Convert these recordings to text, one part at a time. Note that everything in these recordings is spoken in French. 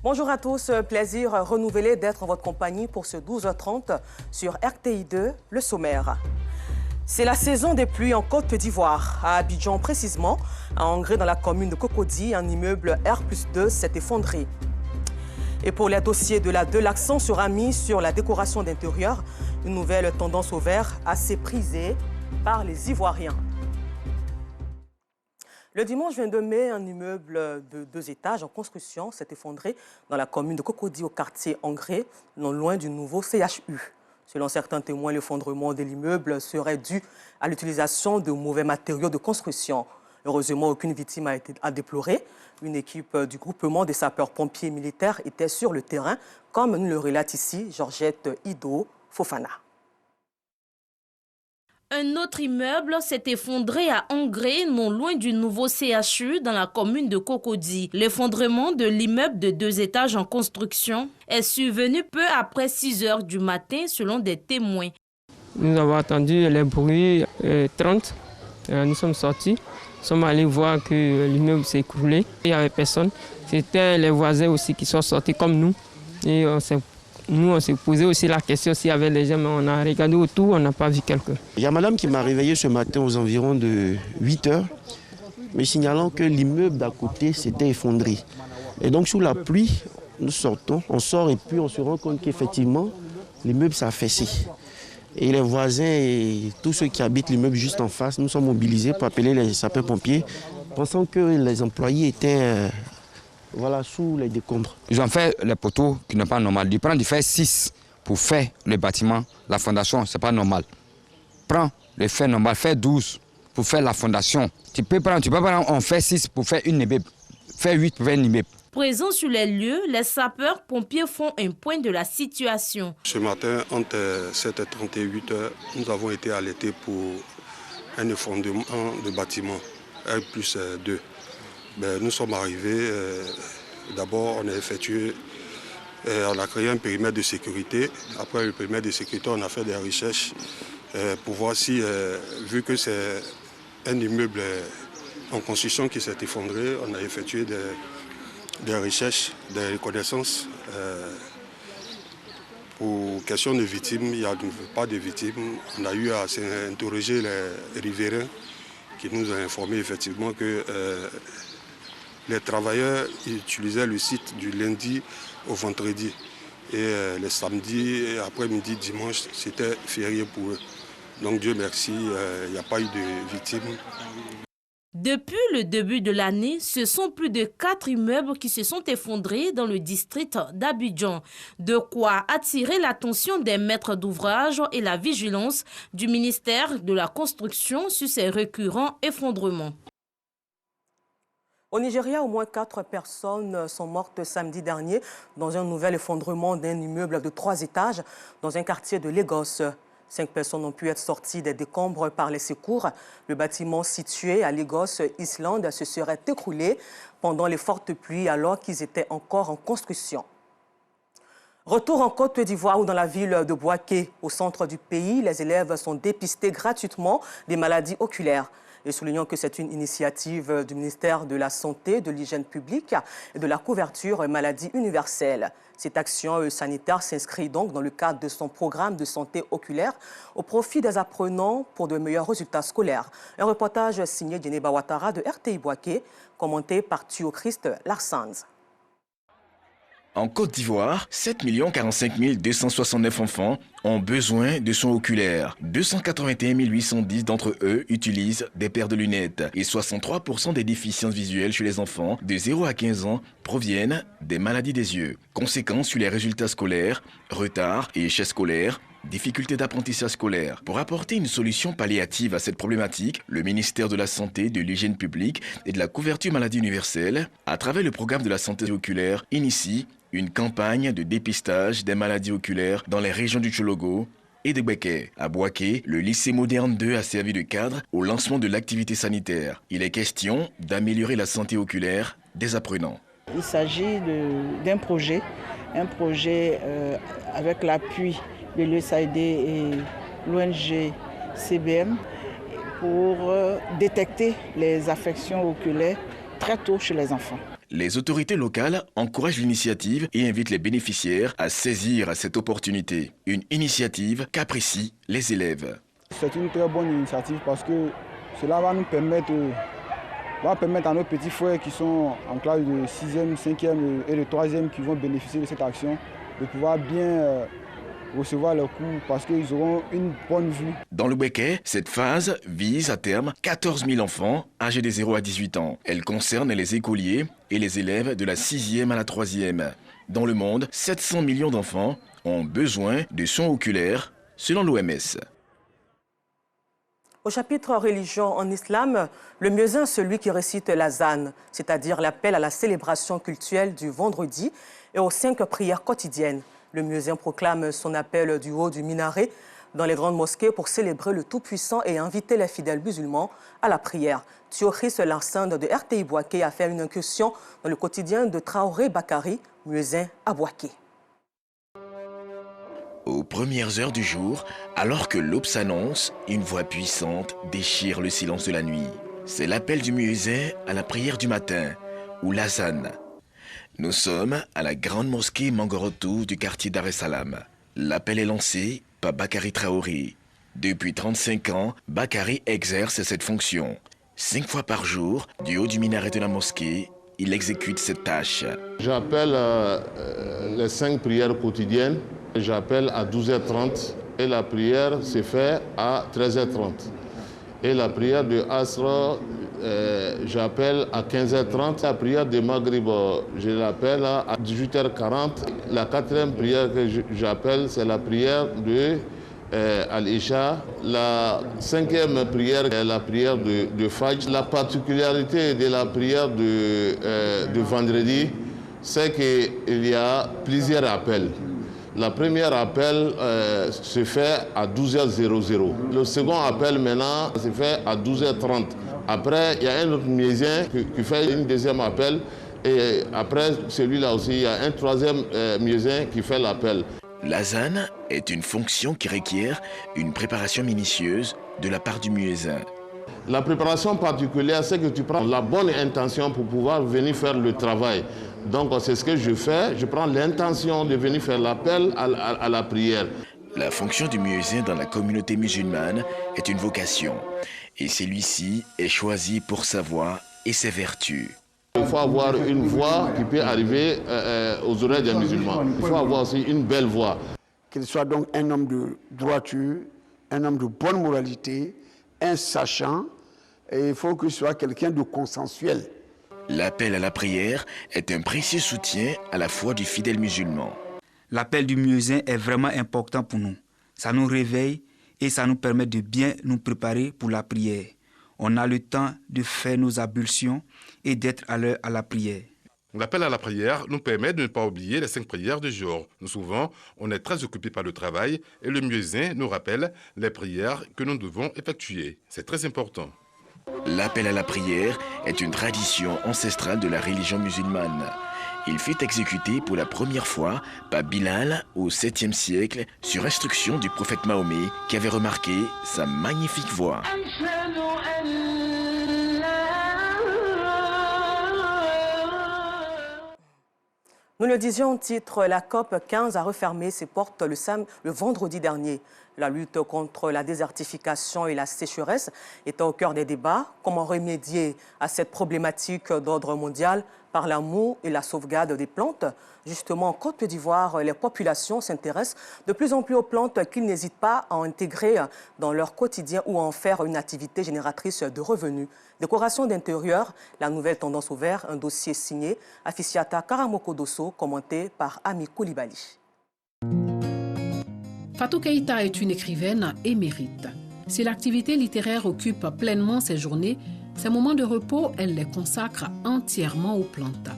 Bonjour à tous, plaisir renouvelé d'être en votre compagnie pour ce 12h30 sur RTI2, le sommaire. C'est la saison des pluies en Côte d'Ivoire. À Abidjan précisément, à Angré dans la commune de Cocody, un immeuble R+2 s'est effondré. Et pour les dossiers de la 2, l'accent sera mis sur la décoration d'intérieur, une nouvelle tendance au vert assez prisée par les Ivoiriens. Le dimanche 22 mai, un immeuble de 2 étages en construction s'est effondré dans la commune de Cocody au quartier Angré, non loin du nouveau CHU. Selon certains témoins, l'effondrement de l'immeuble serait dû à l'utilisation de mauvais matériaux de construction. Heureusement, aucune victime a été à déplorer. Une équipe du groupement des sapeurs-pompiers militaires était sur le terrain, comme nous le relate ici Georgette Ido Fofana. Un autre immeuble s'est effondré à Angré, non loin du nouveau CHU, dans la commune de Cocody. L'effondrement de l'immeuble de 2 étages en construction est survenu peu après 6 heures du matin, selon des témoins. Nous avons attendu les bruits 30. Nous sommes sortis. Nous sommes allés voir que l'immeuble s'est écroulé. Il n'y avait personne. C'était les voisins aussi qui sont sortis comme nous. Et on s'est posé aussi la question s'il y avait des gens, mais on a regardé autour, on n'a pas vu quelqu'un. Il y a madame qui m'a réveillé ce matin aux environs de 8 heures, me signalant que l'immeuble d'à côté s'était effondré. Et donc sous la pluie, nous sortons, on sort et puis on se rend compte qu'effectivement, l'immeuble s'est affaissé. Et les voisins et tous ceux qui habitent l'immeuble juste en face, nous sommes mobilisés pour appeler les sapeurs-pompiers, pensant que les employés étaient sous les décombres. Ils ont fait les poteaux qui n'est pas normal. Ils prennent du fer 6 pour faire le bâtiment, la fondation, ce n'est pas normal. Prends le fer normal, fer 12 pour faire la fondation. Tu peux prendre en fer 6 pour faire une immeuble, fer 8 pour faire une immeuble. Présents sur les lieux, les sapeurs-pompiers font un point de la situation. Ce matin, entre 7h30 et 8h, nous avons été alertés pour un effondrement de bâtiment R+2. Nous sommes arrivés, d'abord on a effectué, on a créé un périmètre de sécurité. Après le périmètre de sécurité, on a fait des recherches pour voir si, vu que c'est un immeuble en construction qui s'est effondré, on a effectué des recherches, des reconnaissances. Pour question de victimes, il n'y a pas de victimes. On a eu à interroger les riverains qui nous ont informé effectivement que les travailleurs utilisaient le site du lundi au vendredi. Et les samedis, après-midi, dimanche, c'était férié pour eux. Donc Dieu merci, il n'y a pas eu de victimes. Depuis le début de l'année, ce sont plus de 4 immeubles qui se sont effondrés dans le district d'Abidjan. De quoi attirer l'attention des maîtres d'ouvrage et la vigilance du ministère de la Construction sur ces récurrents effondrements. Au Nigeria, au moins 4 personnes sont mortes samedi dernier dans un nouvel effondrement d'un immeuble de 3 étages dans un quartier de Lagos. 5 personnes ont pu être sorties des décombres par les secours. Le bâtiment situé à Lagos Island se serait écroulé pendant les fortes pluies alors qu'ils étaient encore en construction. Retour en Côte d'Ivoire ou dans la ville de Bouaké, au centre du pays, les élèves sont dépistés gratuitement des maladies oculaires. Et soulignons que c'est une initiative du ministère de la Santé, de l'Hygiène publique et de la couverture maladie universelle. Cette action sanitaire s'inscrit donc dans le cadre de son programme de santé oculaire au profit des apprenants pour de meilleurs résultats scolaires. Un reportage signé Djeneba Ouattara de RTI Bouaké, commenté par Thuo-Christ Larsanz. En Côte d'Ivoire, 7 45 269 enfants ont besoin de soins oculaires. 281 810 d'entre eux utilisent des paires de lunettes et 63% des déficiences visuelles chez les enfants de 0 à 15 ans proviennent des maladies des yeux. Conséquences sur les résultats scolaires, retard et échecs scolaires, difficultés d'apprentissage scolaire. Pour apporter une solution palliative à cette problématique, le ministère de la Santé, de l'Hygiène publique et de la couverture maladie universelle, à travers le programme de la santé oculaire, initie une campagne de dépistage des maladies oculaires dans les régions du Tchologo et de Béké. À Bouaké, le lycée moderne 2 a servi de cadre au lancement de l'activité sanitaire. Il est question d'améliorer la santé oculaire des apprenants. Il s'agit d'un projet, avec l'appui de l'USAID et l'ONG CBM pour détecter les affections oculaires très tôt chez les enfants. Les autorités locales encouragent l'initiative et invitent les bénéficiaires à saisir cette opportunité. Une initiative qu'apprécient les élèves. C'est une très bonne initiative parce que cela va nous permettre, à nos petits frères qui sont en classe de 6e, 5e et de 3e qui vont bénéficier de cette action, de pouvoir bien recevoir leurs cours parce qu'ils auront une bonne vue. Dans le Bouéké, cette phase vise à terme 14 000 enfants âgés de 0 à 18 ans. Elle concerne les écoliers et les élèves de la 6e à la 3e. Dans le monde, 700 millions d'enfants ont besoin de soins oculaires, selon l'OMS. Au chapitre religion en islam, le muezzin, celui qui récite l'azan, c'est-à-dire l'appel à la célébration cultuelle du vendredi et aux 5 prières quotidiennes. Le muezzin proclame son appel du haut du minaret dans les grandes mosquées pour célébrer le Tout-Puissant et inviter les fidèles musulmans à la prière. Thiochris Larsinde de RTI Bouaké a fait une incursion dans le quotidien de Traoré Bakari, muezzin à Bouaké. Aux premières heures du jour, alors que l'aube s'annonce, une voix puissante déchire le silence de la nuit. C'est l'appel du muezzin à la prière du matin, ou l'azan. Nous sommes à la grande mosquée Mangorotou du quartier Dar es Salaam. L'appel est lancé par Bakari Traoré. Depuis 35 ans, Bakari exerce cette fonction. 5 fois par jour, du haut du minaret de la mosquée, il exécute cette tâche. J'appelle les 5 prières quotidiennes. J'appelle à 12h30 et la prière se fait à 13h30. Et la prière de Asra, j'appelle à 15h30. La prière de Maghrib, je l'appelle à 18h40. La 4e prière que j'appelle, c'est la prière de Al-Isha. La 5e prière est la prière de Fajr. La particularité de la prière de vendredi, c'est qu'il y a plusieurs appels. La première appel se fait à 12h00. Le second appel maintenant se fait à 12h30. Après, il y a un autre muezzin qui fait une deuxième appel. Et après celui-là aussi, il y a un 3e muezzin qui fait l'appel. L'azan est une fonction qui requiert une préparation minutieuse de la part du muezzin. La préparation particulière, c'est que tu prends la bonne intention pour pouvoir venir faire le travail. Donc c'est ce que je fais, je prends l'intention de venir faire l'appel à la prière. La fonction du muezzin dans la communauté musulmane est une vocation. Et celui-ci est choisi pour sa voix et ses vertus. Il faut avoir une voix qui peut arriver aux oreilles des musulmans. Il faut avoir aussi une belle voix. Qu'il soit donc un homme de droiture, un homme de bonne moralité, un sachant, et il faut qu'il soit quelqu'un de consensuel. L'appel à la prière est un précieux soutien à la foi du fidèle musulman. L'appel du muezzin est vraiment important pour nous. Ça nous réveille et ça nous permet de bien nous préparer pour la prière. On a le temps de faire nos ablutions et d'être à l'heure à la prière. L'appel à la prière nous permet de ne pas oublier les 5 prières du jour. Souvent, on est très occupé par le travail et le muezzin nous rappelle les prières que nous devons effectuer. C'est très important. L'appel à la prière est une tradition ancestrale de la religion musulmane. Il fut exécuté pour la première fois par Bilal au 7e siècle sur instruction du prophète Mahomet qui avait remarqué sa magnifique voix. Nous le disions en titre, la COP 15 a refermé ses portes le vendredi dernier. La lutte contre la désertification et la sécheresse était au cœur des débats. Comment remédier à cette problématique d'ordre mondial par l'amour et la sauvegarde des plantes? Justement, en Côte d'Ivoire, les populations s'intéressent de plus en plus aux plantes qu'ils n'hésitent pas à intégrer dans leur quotidien ou à en faire une activité génératrice de revenus. Décoration d'intérieur, la nouvelle tendance au vert, un dossier signé Afisiata Karamoko Dosso, commenté par Ami Koulibaly. Fatou Keïta est une écrivaine émérite. Si l'activité littéraire occupe pleinement ses journées, ses moments de repos, elle les consacre entièrement aux plantes.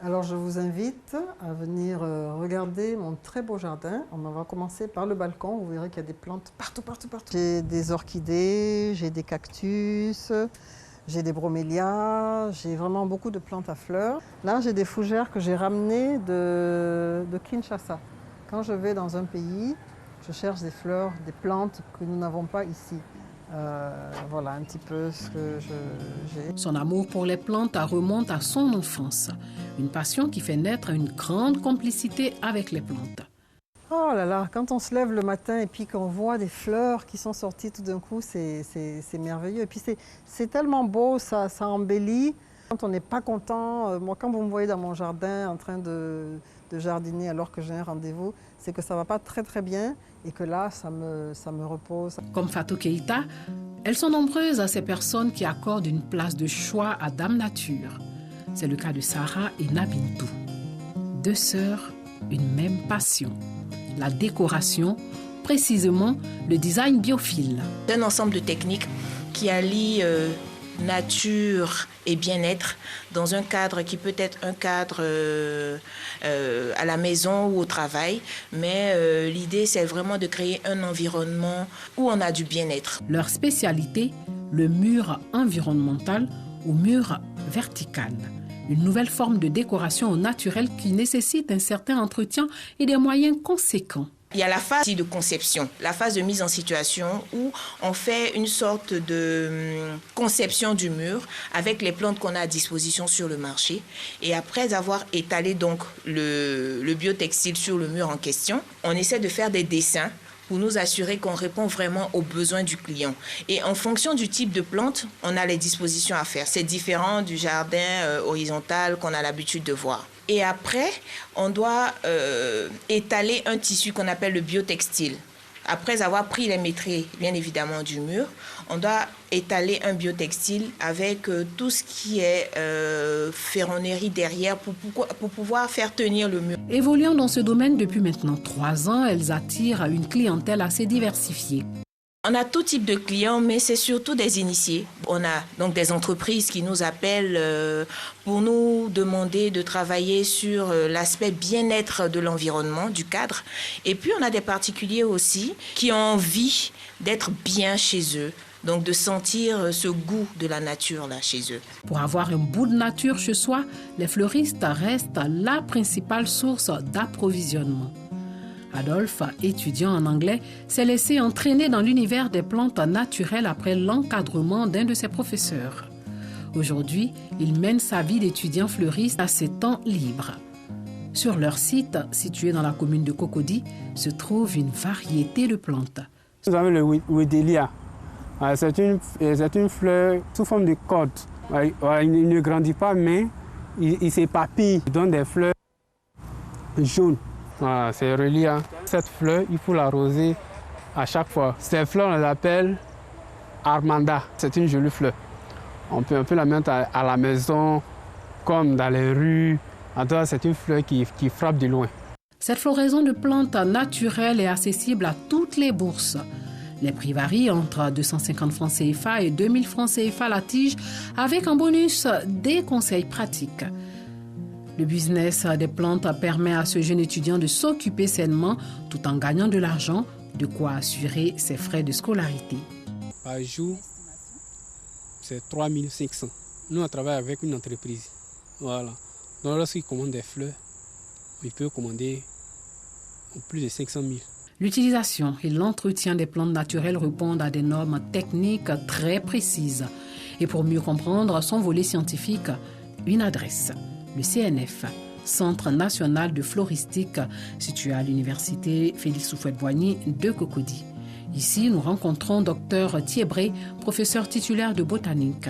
Alors je vous invite à venir regarder mon très beau jardin. On va commencer par le balcon, vous verrez qu'il y a des plantes partout. J'ai des orchidées, j'ai des cactus, j'ai des bromélias, j'ai vraiment beaucoup de plantes à fleurs. Là j'ai des fougères que j'ai ramenées de Kinshasa. Quand je vais dans un pays, je cherche des fleurs, des plantes que nous n'avons pas ici. Voilà un petit peu ce que j'ai. Son amour pour les plantes remonte à son enfance. Une passion qui fait naître une grande complicité avec les plantes. Oh là là, quand on se lève le matin et puis qu'on voit des fleurs qui sont sorties tout d'un coup, c'est merveilleux. Et puis c'est tellement beau, ça embellit. Quand on n'est pas content, moi quand vous me voyez dans mon jardin en train de jardiner alors que j'ai un rendez-vous, c'est que ça ne va pas très très bien et que là, ça me repose. Comme Fatou Keïta, elles sont nombreuses à ces personnes qui accordent une place de choix à Dame Nature. C'est le cas de Sarah et Nabintou. Deux sœurs, une même passion. La décoration, précisément le design biophile. C'est un ensemble de techniques qui allie nature et bien-être dans un cadre qui peut être un cadre à la maison ou au travail, mais l'idée c'est vraiment de créer un environnement où on a du bien-être. Leur spécialité, le mur environnemental ou mur vertical. Une nouvelle forme de décoration au naturel qui nécessite un certain entretien et des moyens conséquents. Il y a la phase de conception, la phase de mise en situation où on fait une sorte de conception du mur avec les plantes qu'on a à disposition sur le marché. Et après avoir étalé donc le biotextile sur le mur en question, on essaie de faire des dessins pour nous assurer qu'on répond vraiment aux besoins du client. Et en fonction du type de plante, on a les dispositions à faire. C'est différent du jardin horizontal qu'on a l'habitude de voir. Et après, on doit étaler un tissu qu'on appelle le biotextile. Après avoir pris les métrés, bien évidemment, du mur, on doit étaler un biotextile avec tout ce qui est ferronnerie derrière pour pouvoir faire tenir le mur. Évoluant dans ce domaine depuis maintenant 3 ans, elles attirent une clientèle assez diversifiée. On a tout type de clients, mais c'est surtout des initiés. On a donc des entreprises qui nous appellent pour nous demander de travailler sur l'aspect bien-être de l'environnement, du cadre. Et puis on a des particuliers aussi qui ont envie d'être bien chez eux, donc de sentir ce goût de la nature là chez eux. Pour avoir un bout de nature chez soi, les fleuristes restent la principale source d'approvisionnement. Adolphe, étudiant en anglais, s'est laissé entraîner dans l'univers des plantes naturelles après l'encadrement d'un de ses professeurs. Aujourd'hui, il mène sa vie d'étudiant fleuriste à ses temps libres. Sur leur site, situé dans la commune de Cocody, se trouve une variété de plantes. Nous avons le Wedelia. C'est une fleur sous forme de corde. Il ne grandit pas, mais il s'épapille. Il donne des fleurs jaunes. Voilà, c'est Relia. Cette fleur, il faut l'arroser à chaque fois. Cette fleur, on l'appelle Armanda. C'est une jolie fleur. On peut la mettre à la maison, comme dans les rues. En tout cas, c'est une fleur qui frappe de loin. Cette floraison de plantes naturelles est accessible à toutes les bourses. Les prix varient entre 250 francs CFA et 2000 francs CFA la tige, avec en bonus des conseils pratiques. Le business des plantes permet à ce jeune étudiant de s'occuper sainement tout en gagnant de l'argent, de quoi assurer ses frais de scolarité. Par jour, c'est 3500. Nous, on travaille avec une entreprise. Voilà. Donc, lorsqu'il commande des fleurs, il peut commander plus de 500 000. L'utilisation et l'entretien des plantes naturelles répondent à des normes techniques très précises. Et pour mieux comprendre son volet scientifique, une adresse. Le CNF, Centre national de floristique, situé à l'université Félix Houphouët-Boigny de Cocody. Ici, nous rencontrons Dr Thiebré, professeur titulaire de botanique.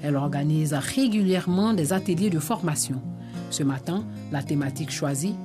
Elle organise régulièrement des ateliers de formation. Ce matin, la thématique choisie,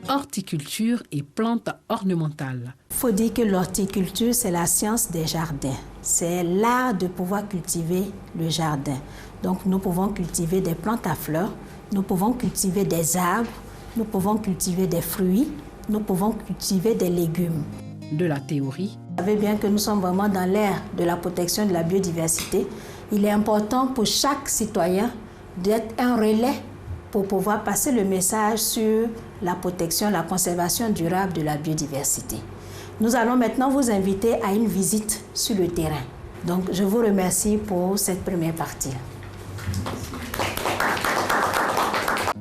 horticulture et plantes ornementales. Il faut dire que l'horticulture, c'est la science des jardins. C'est l'art de pouvoir cultiver le jardin. Donc, nous pouvons cultiver des plantes à fleurs, nous pouvons cultiver des arbres, nous pouvons cultiver des fruits, nous pouvons cultiver des légumes. De la théorie. Vous savez bien que nous sommes vraiment dans l'ère de la protection de la biodiversité. Il est important pour chaque citoyen d'être un relais pour pouvoir passer le message sur la protection, la conservation durable de la biodiversité. Nous allons maintenant vous inviter à une visite sur le terrain. Donc, je vous remercie pour cette première partie.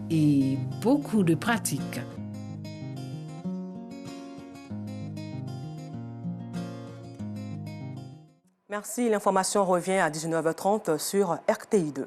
Et beaucoup de pratiques. Merci. L'information revient à 19h30 sur RTI2.